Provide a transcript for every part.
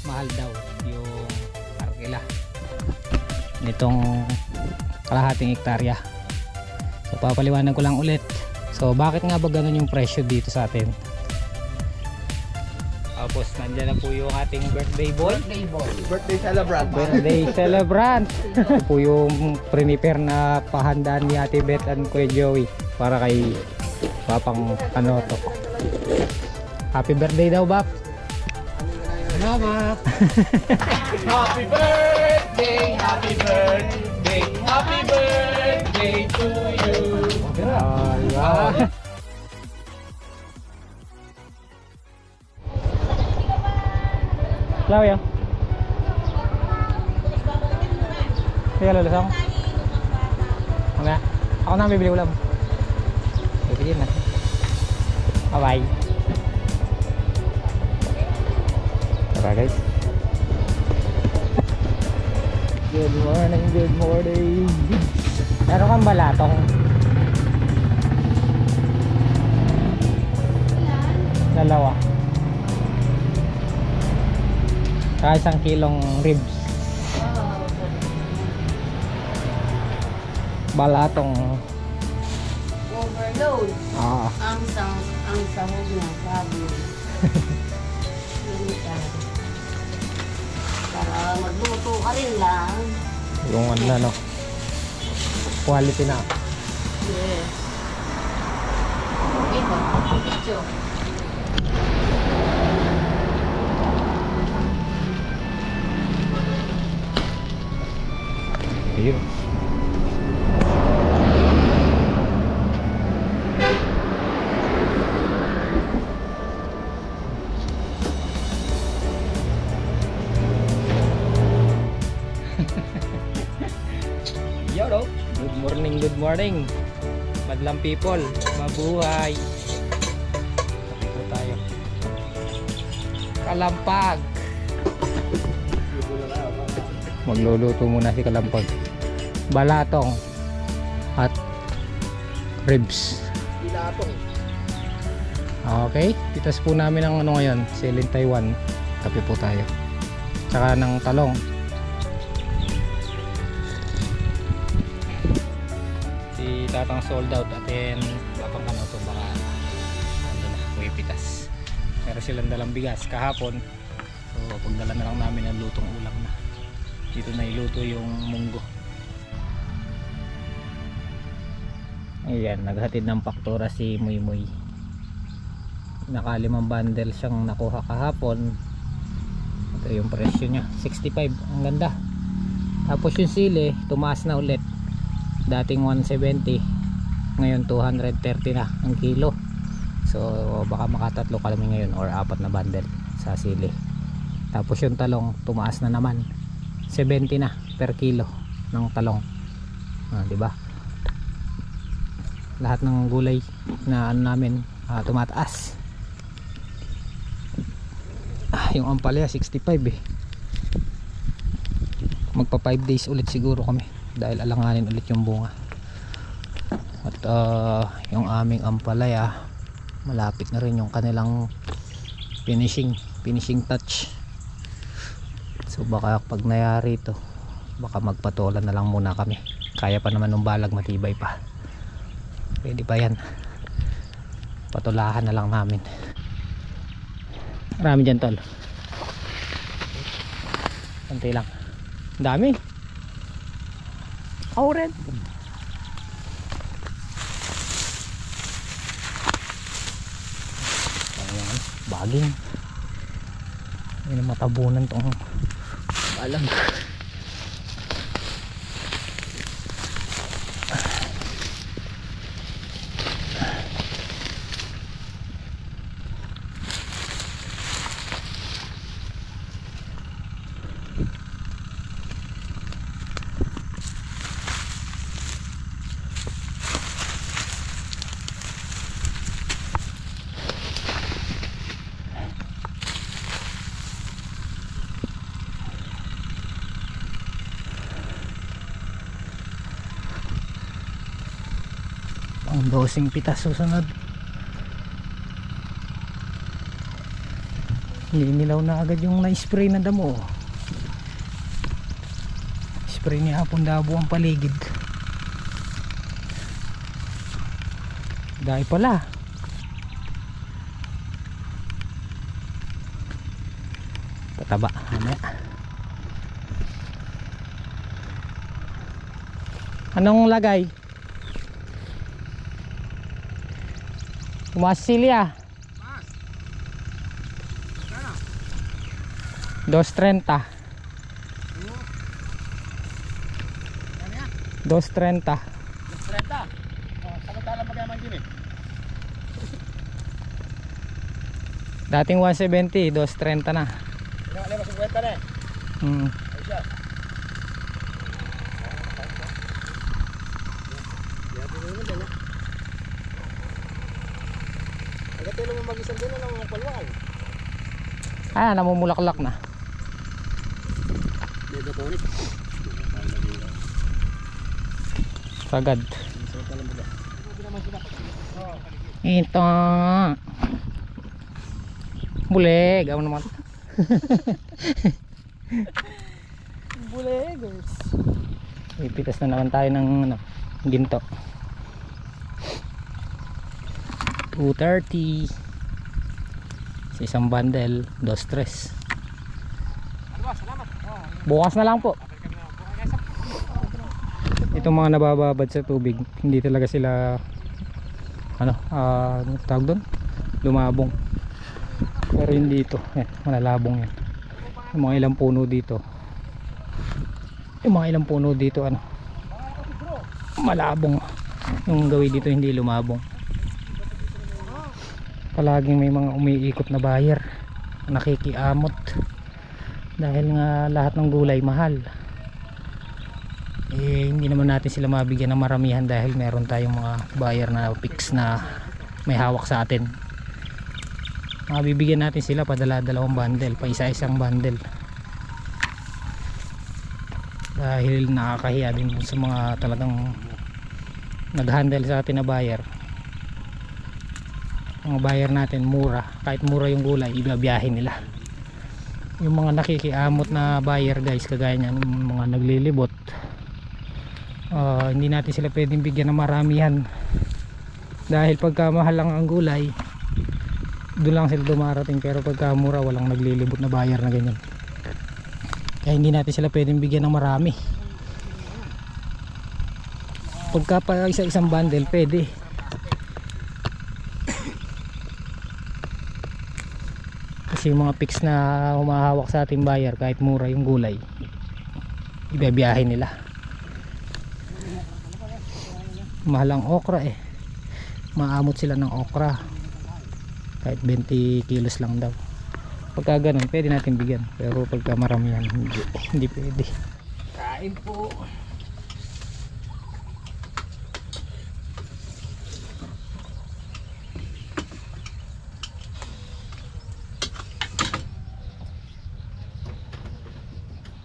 mahal daw yung arkila nitong kalahating hektarya. So papaliwanag ko lang ulit. So bakit nga ba ganun yung presyo dito sa atin? Tapos nandyan na po yung ating birthday boy. Birthday celebrant. Birthday celebrant. Ito po yung prepare na pahandaan ni Ate Beth and Kuya Joey para kay Papang Kanoto. Happy birthday daw, Bap. Salamat. Happy birthday, happy birthday, happy birthday to you. Hello, ya. Kaya lalasang. Mga, ako na bibili ulam. Bibili na. Bye-bye. Tara guys. Good morning, good morning. Meron kang balatong. Dalawa. Saka 1 kilong ribs. Balatong. Overload. Ah. Ang sahog na bago. Yun ka. Para magluto ka rin lang. Yung ano, no? Quality na. Yes. Ito, picture. Ayun. Yo, good morning. Madlang people, mabuhay. Kapi po tayo. Kalampag. Magluluto muna si Kalampag. Balatong at ribs. Bilatong. Okay, titas po namin ang ano ngayon, Selin Taiwan. Kape po tayo. Tsaka ng talong. Si Tatang sold out at then Papang Kanoto baka ano na, may pitas. Meron silang dalang bigas kahapon. So pagdala na lang namin ang lutong ulam na. Dito na iluto yung munggo. Ayan, naghatid ng paktura si Muy Muy. Naka 5 bundle siyang nakuha kahapon. Ito yung presyo niya, 65. Ang ganda. Tapos yung sili, tumaas na ulit. Dating 170, ngayon 230 na ang kilo. So baka makatatlo kami ngayon or 4 na bundle sa sili. Tapos yung talong, tumaas na naman. 70 na per kilo ng talong. Di ba? Lahat ng gulay na ano namin tumataas. Yung ampalaya 65 eh. Magpa 5 days ulit siguro kami dahil alanganin ulit yung bunga. At yung aming ampalaya malapit na rin yung kanilang finishing touch. So baka pag nayari ito, baka magpatulan na lang muna kami. Kaya pa naman ng balag, matibay pa. Pwede pa yan. Patulahan na lang namin. Marami dyan tol. Konti lang. Ang dami. Red. Ayan, baging. Ayan, matabunan tong alam. Ang dosing pitas susunod. Ninilaw na agad yung na-spray na damo. Spray ni hapon dabo ang paligid. Dahil pala. Tataba. Mamaya. Anong lagay? Tumasilya. 230. 230. 30. Oh, sakatala magyaman din eh. Dating 170, 230 na. Ikaw alay mas 50 na eh. Ay siya. Yabi naman din eh. Agad tayo naman mag-isang din na ng palwal. Ah, namumulaklak na. Megatronic. Sagad. Oh. Ito. Buleg. Ako naman. Bulegos. Ipitas na naman tayo ng ano, ginto. 230. Sa isang bundle, 2-3. Salamat. Bukas na lang po. Itong mga nabababad sa tubig, hindi talaga sila ano tawag doon? Lumabong. Pero hindi ito, malalabong yan. Yung mga ilang puno dito. Yung mga ilang puno dito ano, malabong. Yung gawi dito hindi lumabong. Palaging may mga umiikot na buyer, nakikiamot dahil nga lahat ng gulay mahal. Hindi naman natin sila mabigyan ng maramihan dahil meron tayong mga buyer na fix na may hawak sa atin. Mabibigyan natin sila padala-dalawang bundle, pa isa-isang bundle, dahil nakakahiya din sa mga talagang nag-handle sa atin na buyer. Mga buyer natin mura, kahit mura yung gulay ibiyahin nila. Yung mga nakikiamot na buyer guys, kagaya niyan, mga naglilibot, hindi natin sila pwedeng bigyan ng maramihan dahil pagka mahal lang ang gulay doon lang sila dumarating, pero pagka mura walang naglilibot na buyer na ganyan, kaya hindi natin sila pwedeng bigyan ng marami. Pagka pa isa-isang bundle pwede. Kasi yung mga fix na humahawak sa ating buyer, kahit mura yung gulay ibiyahin nila. Mahal ang okra eh, maamot sila ng okra kahit 20 kilos lang daw. Pagka ganun pwede natin bigyan, pero pagka maramihan hindi pwede. Kain po.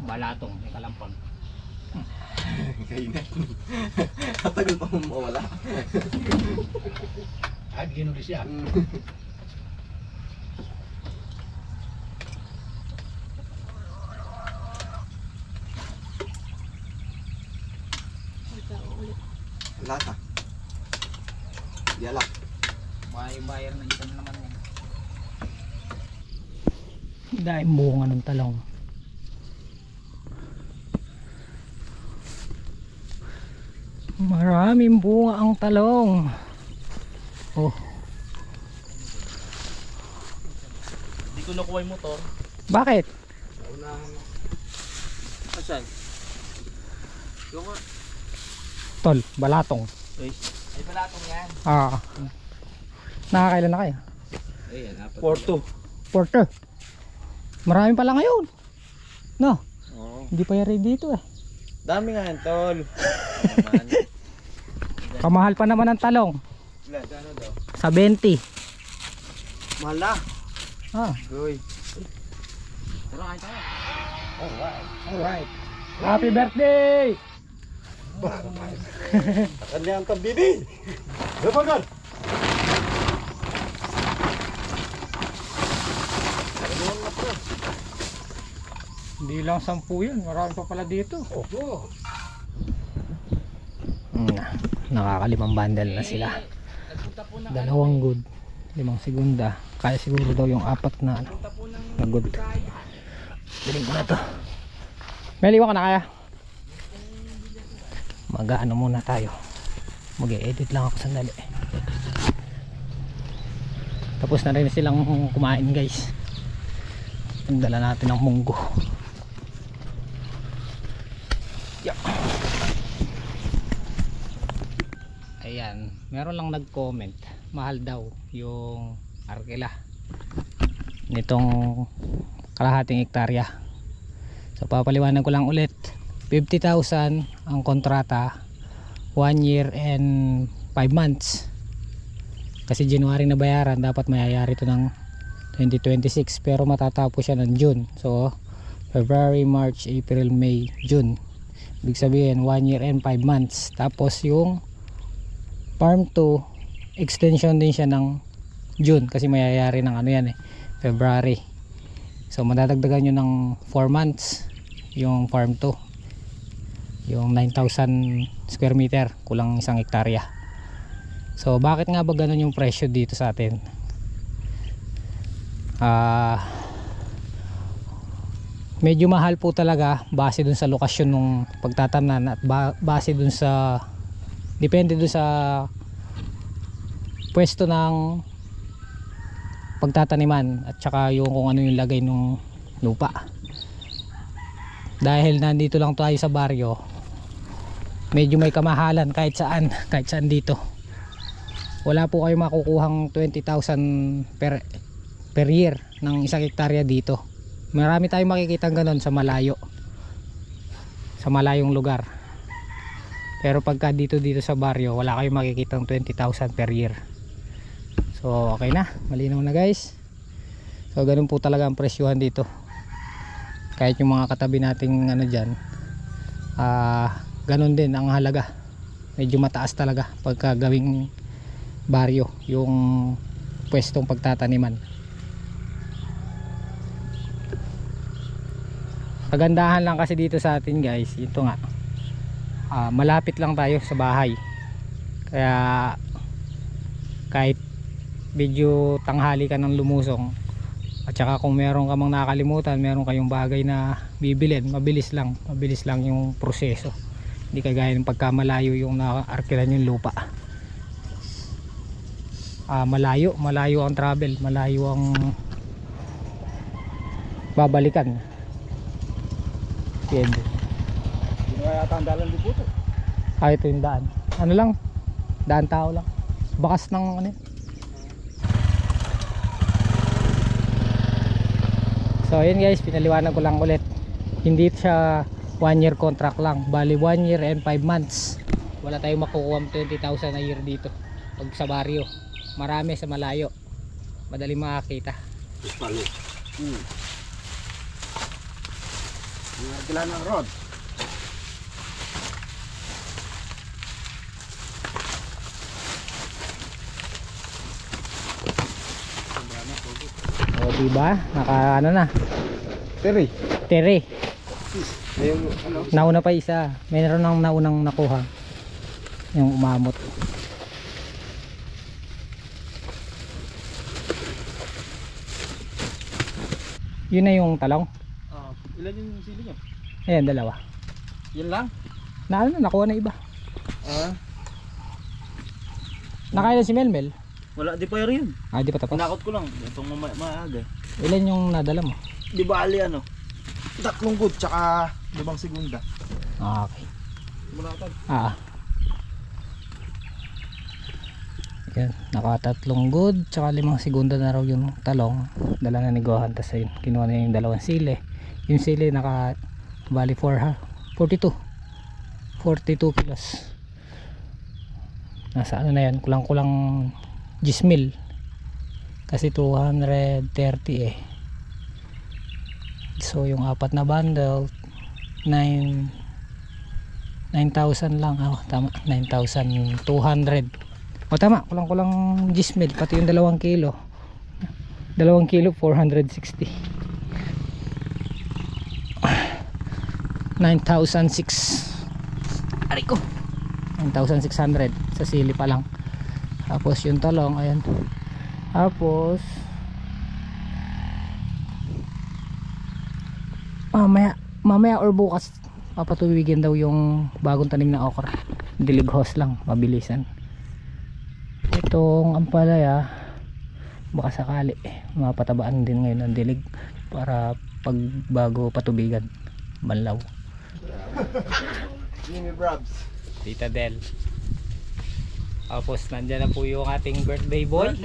Balatong, may kalampag. Kainan. Katagal pa mawala. Ay, ginuli siya. Lata. Yalak. May buyer na isa naman yan. Dahil bunga ng talong. Maraming bunga ang talong. Oh. Hindi ko nakuha yung motor. Bakit? Naunahan mo. Asan? Yung nga. Tol, balatong. Ay, balatong yan. Ah. Nakakailan na kayo? Ayan, apat. Porto. Porter. Marami pala ngayon. No? Oo. Hindi pa yari dito eh. Dami nga yan, tol. Kamahal pa naman ang talong. Ilan, ano daw? Sa 20. Mahal na. Ah. Uy. Tara, kain tayo. Alright. Alright. Happy birthday! Kanya ang tabidi. Dapagan. Ano Hindi lang 10 yan, marami pa pala dito. Opo. Nakakalimang bundle na sila. Nagpunta po ng 2 good, 5 segunda. Kaya siguro daw yung 4 na ano, na good. Biling ko na to. Mel, iwan ka na kaya? Mag-ano muna tayo. Mag-edit lang ako sandali. Tapos na rin silang kumain guys. Dala natin ang munggo. Yeah. Ayan, meron lang nag-comment, mahal daw yung arkela nitong kalahating hektarya. So papaliwanag ko lang ulit, 50,000 ang kontrata, 1 year and 5 months. Kasi January na bayaran, dapat mayayari ito ng 2026, pero matatapos siya ng June. So February, March, April, May, June. Ibig sabihin 1 year and 5 months. Tapos yung farm to extension din siya ng June, kasi mayayari ng ano yan February. So madadagdagan nyo ng 4 months yung farm to, yung 9,000 square meter, kulang 1 hektarya. So bakit nga ba ganun yung presyo dito sa atin? Medyo mahal po talaga base dun sa lokasyon ng pagtatamnan at base dun sa, depende dun sa pwesto ng pagtataniman at saka yung kung ano yung lagay ng lupa. Dahil nandito lang tayo sa baryo, medyo may kamahalan kahit saan dito. Wala po kayo makukuhang 20,000 per year ng 1 hektarya dito. Marami tayong makikita ganun sa malayo, sa malayong lugar. Pero pagka dito sa baryo, wala kayong makikita ng 20,000 per year. So okay na, malinaw na guys. So ganun po talaga ang presyuhan dito. Kahit yung mga katabi nating ano dyan, ganun din ang halaga. Medyo mataas talaga pagka gawing baryo yung pwestong pagtataniman. Kagandahan lang kasi dito sa atin guys, ito nga, malapit lang tayo sa bahay. Kaya kahit medyo tanghali ka ng lumusong, at saka kung meron ka mang nakakalimutan, meron kayong bagay na bibilin, mabilis lang yung proseso. Hindi kagaya ng pagkamalayo yung naarkilan yung lupa. Malayo ang travel, malayo ang babalikan. Pwede. Hindi na yata ang dalan dito. Ito yung daan. Ano lang? Daan tao lang. Bakas ng ano. So ayun guys, pinaliwanag ko lang ulit. Hindi siya 1 year contract lang. Bali 1 year and 5 months. Wala tayong makukuha 20,000 a year dito. Pag sa baryo, marami sa malayo. Madali makakita. Palo. Nagkila ng road. O diba? Naka ano na? Terry. Ayun, ano? Nauna pa isa. Mayroon nang naunang nakuha. Yung umamot. Yun na yung talong. Ilan yung sili nyo? Ayan, 2. Yun lang? Nakuha na iba. Nakain na si Melmel. Wala, di pa yun. Di pa tapos. Tinakot ko lang. Itong maaga. Ilan yung nadala mo? Di ba ali ano? 3 good tsaka 5 segunda. Okay. Mulatan. Yan, naka 3 good tsaka 5 segunda na raw yung talong. Dala na ni Gohan, tas ayun, kinuha na yung 2 sili. Yung sili naka bali 42 kilos. Nasa ano na yan, kulang 10,000 kasi 230 So yung 4 na bundle 9,000 lang. Tama, 9,200. Tama, kulang 10,000 pati yung 2 kilo. 2 kilo 460. 9,600. Aray ko. 9,600 sa sili pa lang. Tapos yung talong, ayan. Tapos mamaya or bukas papatuwigin daw yung bagong tanim na okra. Dilig hose lang, mabilisan. Itong ampalaya baka sakali mapatabaan din ngayon ng dilig para pag bago patubigan banlaw. Jimmy Brabs. Tita Del. Tapos nandyan na po yung ating birthday boy.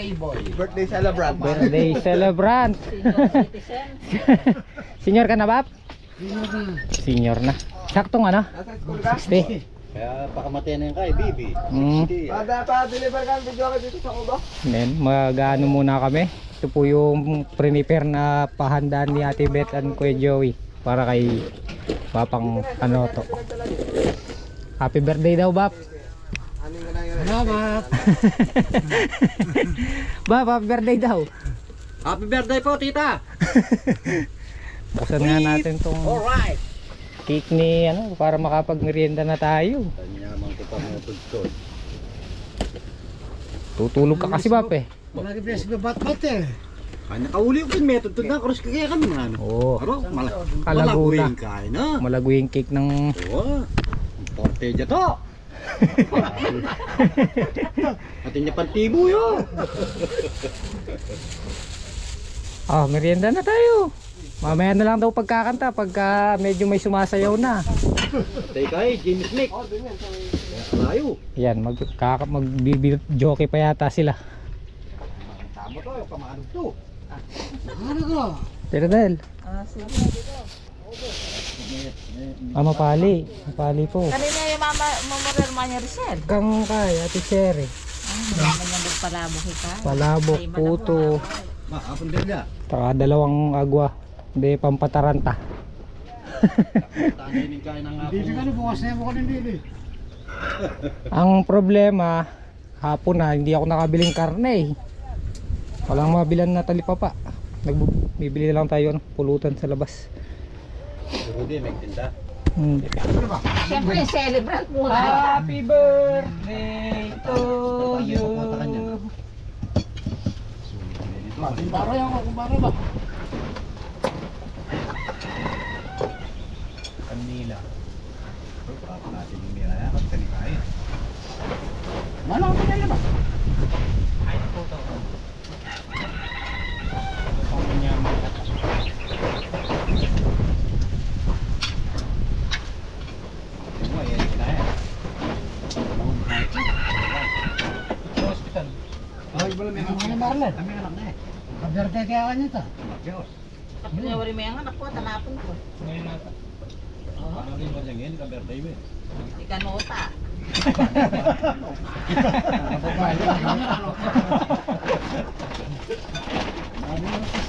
Birthday celebrant. Birthday celebrant. Senior ka na, Bap? Senior na. Saktong ano? Nasa school ka? Stay. Kaya pakamatay na yung kay Bibi. Pa-deliver ka ng video ka dito sa Kubo? Then mag-ano muna kami. Ito po yung prepare na pahandaan ni Ate Beth and Kuya Joey para kay Papang ano to. Happy birthday daw, Bap. Salamat. Bap, happy birthday daw. Happy birthday po, tita. Buksan nga natin tong Alright. cake ni ano para makapag-merienda na tayo. Tanyamang ko pa mga tudkod. Tutulog ka kasi, Bap eh. Malagi press ko bat-bat eh. Ay, nakauli ko yung method to na. Cross kaya kami mga ano. Oo. Aro, Kalaguna. malaguin ka na. Malago yung cake ng Oo. Importe dyan to. Atin niya pantibo yun. merienda na tayo. Mamaya na lang daw pagkakanta pagka medyo may sumasayaw na. Teka eh, James Mick. Malayo. Yan, mag-jockey pa yata sila. Tama to, yung kamanog to. Pero dahil mapali. Mapali po. Kanina yung mama niya Rizal. Kang kaya, Ate Cherry. Mama niya magpalabok ka. Palabok, puto. Apon din niya. Taka dalawang agwa. Hindi, pampataranta. Tanay ng kain ng hapon. Dili ka na, bukas na mo ka ng dili. Ang problema, hapon na, hindi ako nakabiling karne eh. Walang mabilan na talipapa. Bibili lang tayo ng pulutan sa labas. Pero di, may tinda. Hindi. Siyempre, celebrant muna. Happy birthday to you. Kumpara yan, kumpara ba? Kanila. Papa natin yung mira yan. Kanila yan. Ano ang kanila ba? Ay, po to. Ito pang manyaman. Ano yan? Kaya. Hospital. Ay, wala may mga Marlon. Kami anak na eh. Kaberte kaya ka nito. Diyos. Tapos niya wari may anak ko, tanapon ko. Ngayon nata. Ano rin ba dyan? Kaberte mo eh. Ikanota.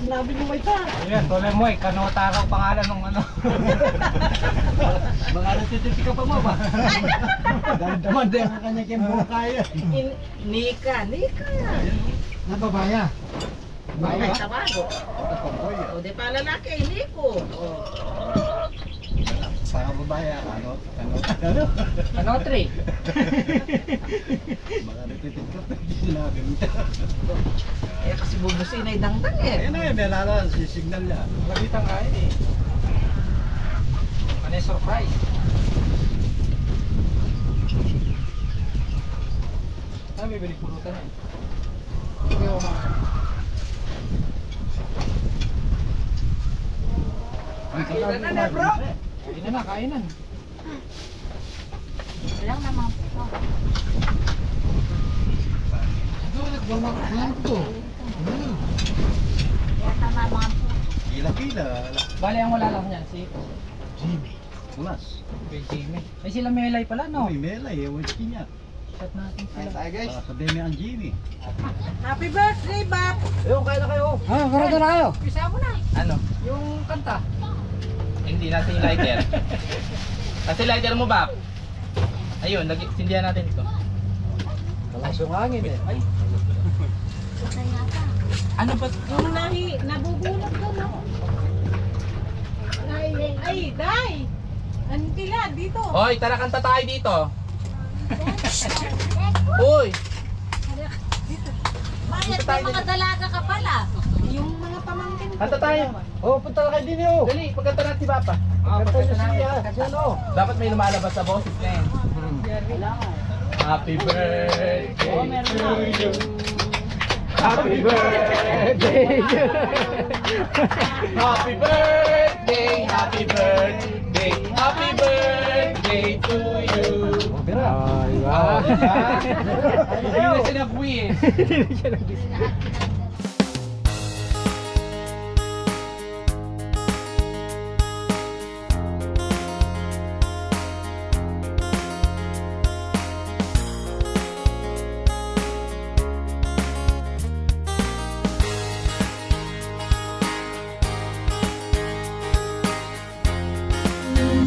Sinabi mo may ta. Ayan, tuloy mo eh. Kanota raw pangalan ng ano. Mga natititi ka pa mo ba? Daman din ang kanya kaya kaya. Nika. Nababaya. Ay, tabago. O, di pa lalaki, Niko. Sa babae, ano? Ano, 3? Mga natititi ka pa. Sinabi mo. Eh, kasi bubusin ay dangdang eh. Ayun na yun, may lala. Signal niya. Magitang kain eh. Ano yung surprise? Ah, may balik pulutan eh. Kailan na bro? Kainan na, kainan. Walang naman po. Nagbumak to. Kaya tama mga po. Kila-kila. Bale, ang wala lang yan, si Jimmy. Ulas. Kuya Jimmy. Ay, sila Melay pala, no? Uy, melay. Ewan siya niya. Shot natin sila. Guys. Sa demi ang Jimmy. Happy birthday, Bap! Ayun, kaya na kayo. Ah, karada na kayo. Pisa mo na. Ano? Yung kanta. Hindi natin yung lighter. Kasi lighter mo ba? Ayun, sindihan natin ito. Talas yung hangin eh. Ay, ano ba? Yung nabubulag ka, no? Ay, Day! Antila, dito. Hoy, tara kanta tayo dito. Uy! Bakit may mga dalaga ka pala? Yung mga pamangkin ko. Kanta tayo. Oh, punta na kayo din yun. Dali, pagkanta natin si Papa. Kanta niyo siya. Yan o. Dapat may lumalabas sa boses na yan. Happy birthday to you. Happy birthday. Happy birthday, happy birthday, happy birthday to you. Ay, wow. Hindi na siya nag-win.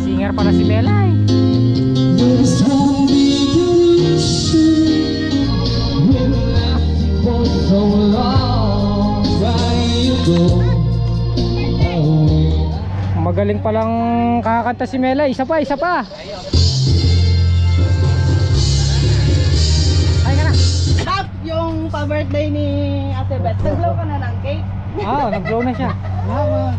Singer pala si Melay. Magaling palang kakanta si Melay. Isa pa, isa pa. Ay ka na. Stop yung pa-birthday ni Ate Beth. Nag-blow ka na ng cake. Ah, nag-blow na siya. Ayun.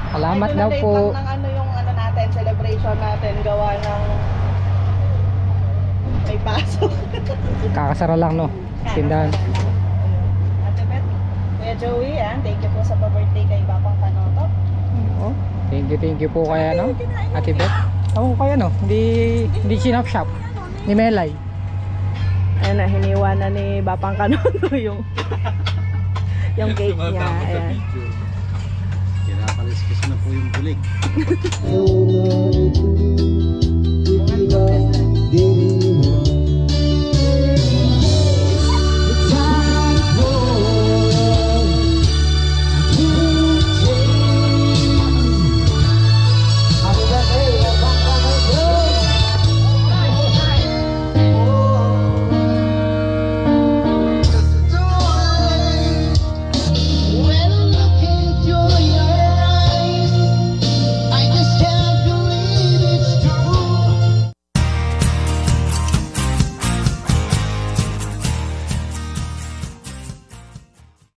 Salamat Medyo daw na-late po. lang ng ano yung ano natin, celebration natin. Gawa ng may pasok. Kakasara lang no. Tindahan. Ate Beth, Kuya Joey, thank you po sa pa-birthday kay Papang Kanoto. Oh, thank you po kaya no. Ate Beth. Ako kaya no. Hindi sinap shop ni Melay. Ayan na, hiniwa na ni Papang Kanoto yung cake niya. Ayan. Kinakaliskis na po yung bulig.